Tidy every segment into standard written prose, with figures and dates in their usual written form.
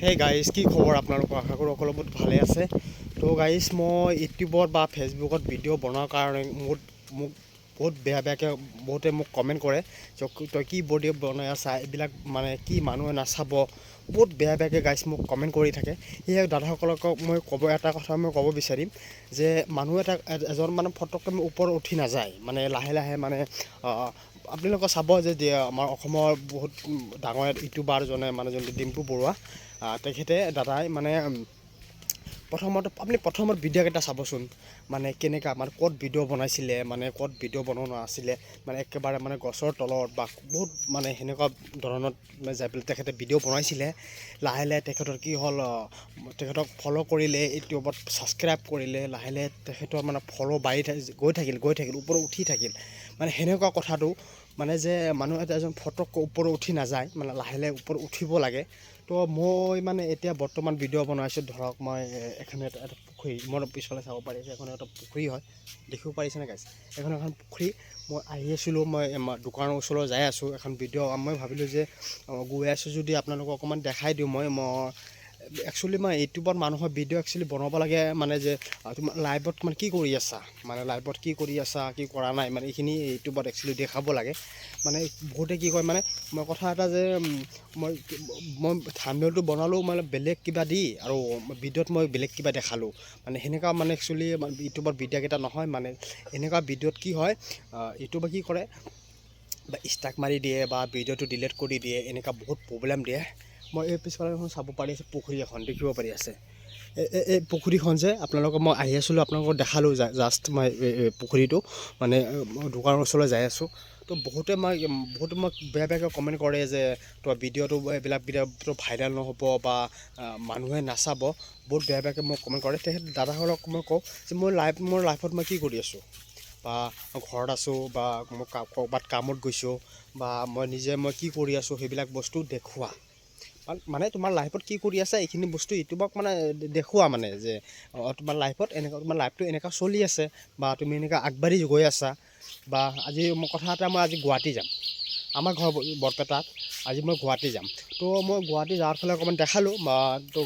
Hey guys, কি খবৰ আপোনালোকৰ? আশা কৰোঁ সকলো বহুত ভালে আছে। তো গাইজ, মই ইউটিউবত বা ফেচবুকত ভিডিঅ' বনোৱাৰ কাৰণে মোক বহুত বেয়াকৈ বহুতে মোক কমেণ্ট কৰে যে তই কি ভিডিঅ' বনাই আছা, এইবিলাক মানে কি মানুহে নাচাব, বহুত বেয়াকৈ গাইজ মোক কমেণ্ট কৰি থাকে। সেয়ে দাদাসকলক মই এটা কথা ক'ব বিচাৰিম যে মানুহ এজন মানে ফটককৈ ওপৰত উঠি নাযায়, মানে লাহে লাহে মানে আপোনালোকে চাব যে আমাৰ অসমৰ বহুত ডাঙৰ ইউটিউবাৰজনে মানে যোনটো ডিম্পু বৰুৱা, তেখেতে দাদাই মানে প্ৰথমত ভিডিঅ'কেইটা চাবচোন, মানে কেনেকুৱা মানে ক'ত ভিডিঅ' বনাইছিলে, মানে ক'ত ভিডিঅ' বনোৱা নাছিলে, মানে একেবাৰে মানে গছৰ তলত বা বহুত মানে সেনেকুৱা ধৰণত যাই পেলাই তেখেতে ভিডিঅ' বনাইছিলে। লাহে লাহে তেখেতৰ কি হ'ল, তেখেতক ফ'ল' কৰিলে, ইউটিউবত ছাবস্ক্ৰাইব কৰিলে, লাহে লাহে তেখেতৰ মানে ফ'ল' বাঢ়ি গৈ থাকিল ওপৰত উঠি থাকিল। মানে সেনেকুৱা কথাটো মানে যে মানুহ এজন ফটককৈ ওপৰত উঠি নাযায়, মানে লাহে লাহে ওপৰত উঠিব লাগে। তো মই মানে এতিয়া বৰ্তমান ভিডিঅ' বনাইছোঁ, ধৰক মই এখন এটা পুখুৰী, মোৰ পিছফালে চাব পাৰিছে, এখন এটা পুখুৰী হয়, দেখিব পাৰিছেনে গাইছ? এখন পুখুৰী। মই আহি আছিলোঁ, মই দোকানৰ ওচৰলৈ যাই আছোঁ, এখন ভিডিঅ' মই ভাবিলোঁ যে গৈ আছোঁ যদি আপোনালোকক অকণমান দেখাই দিওঁ। মই একচুৱেলি মই ইউটিউবত মানুহৰ ভিডিঅ' একচুৱেলি বনাব লাগে, মানে যে তোমাৰ লাইভত মানে কি কৰি আছা, মানে লাইভত কি কৰি আছা, কি কৰা নাই, মানে এইখিনি ইউটিউবত একচুৱেলি দেখাব লাগে। মানে বহুতে কি কয়, মানে মই কথা এটা যে মই থাম্বনেইলটো বনালোঁ মানে বেলেগ কিবা দি, আৰু ভিডিঅ'ত মই বেলেগ কিবা দেখালোঁ, মানে সেনেকুৱা মানে একচুৱেলি ইউটিউবত ভিডিঅ'কেইটা নহয়। মানে এনেকুৱা ভিডিঅ'ত কি হয়, ইউটিউবে কি কৰে বা ষ্ট্ৰাইক মাৰি দিয়ে বা ভিডিঅ'টো ডিলিট কৰি দিয়ে, এনেকুৱা বহুত প্ৰব্লেম দিয়ে। মই এই পিছফালে এখন চাব পাৰি আছে, পুখুৰী এখন দেখিব পাৰি আছে। এই পুখুৰীখন যে আপোনালোকক মই আহি আছিলোঁ, আপোনালোকক দেখালোঁ জাষ্ট মই পুখুৰীটো, মানে দোকানৰ ওচৰলৈ যাই আছোঁ। তো বহুতে মোক বেয়াকৈ কমেণ্ট কৰে যে তই ভিডিঅ'টো এইবিলাক ভিডিঅ'টো ভাইৰেল নহ'ব বা মানুহে নাচাব, বহুত বেয়াকৈ মোক কমেণ্ট কৰে। তেখেত দাদাসকলক মই কওঁ যে মোৰ লাইফত মই কি কৰি আছোঁ, বা ঘৰত আছোঁ, বা মই ক'ৰবাত কামত গৈছোঁ, বা মই কি কৰি আছোঁ, সেইবিলাক বস্তু দেখুওৱা। মানে তোমাৰ লাইফত কি কৰি আছা এইখিনি বস্তু ইউটিউবক মানে দেখুওৱা, মানে যে তোমাৰ লাইফত তোমাৰ লাইফটো এনেকুৱা চলি আছে, বা তুমি এনেকুৱা আগবাঢ়ি গৈ আছা। বা আজি মই আজি গুৱাহাটী যাম, আমাৰ ঘৰ বৰপেটাত, আজি মই গুৱাহাটী যাম। তো মই গুৱাহাটী যাৱাৰ ফালে অকণমান দেখালোঁ, বা তো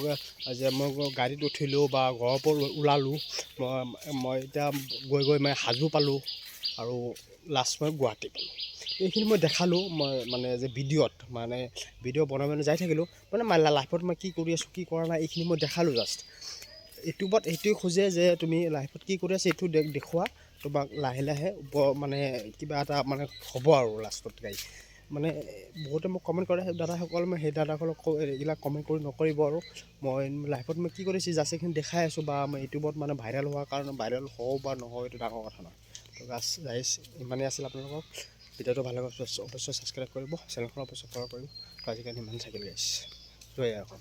যে মই গাড়ীত উঠিলোঁ বা ঘৰৰ পৰা ওলালোঁ, মই এতিয়া গৈ মই হাজো পালোঁ, আৰু লাষ্ট মই গুৱাহাটী পালোঁ। এইখিনি মই দেখালোঁ, মই মানে যে ভিডিঅ' বনাই যাই থাকিলোঁ, মানে লাইফত মই কি কৰি আছোঁ, কি কৰা নাই, এইখিনি মই দেখালোঁ জাষ্ট। ইউটিউবত এইটোৱে খোজে যে তুমি লাইফত কি কৰি আছা এইটো দেখুওৱা, তোমাক লাহে লাহে মানে কিবা এটা মানে হ'ব আৰু লাষ্টত গাইজ। মানে বহুতে মোক কমেণ্ট কৰে দাদাসকল, মই সেই দাদাসকলক এইবিলাক কমেণ্ট নকৰিব। আৰু মই লাইফত মই কি কৰিছোঁ জাষ্ট এইখিনি দেখাই আছোঁ, বা মই ইউটিউবত মানে ভাইৰেল হোৱাৰ কাৰণে ভাইৰেল হওঁ বা নহয় এইটো ডাঙৰ কথা নহয়। তো গাইজ ইমানেই আছিল আপোনালোকক। ভিডিঅ'টো ভাল লাগে অৱশ্যে ছাবস্ক্ৰাইব কৰিব, চেনেলখন অৱশ্যে ফ'ল' কৰিব। তো আজিকালি ইমান থাকিল গাইজ, জয় আৰু।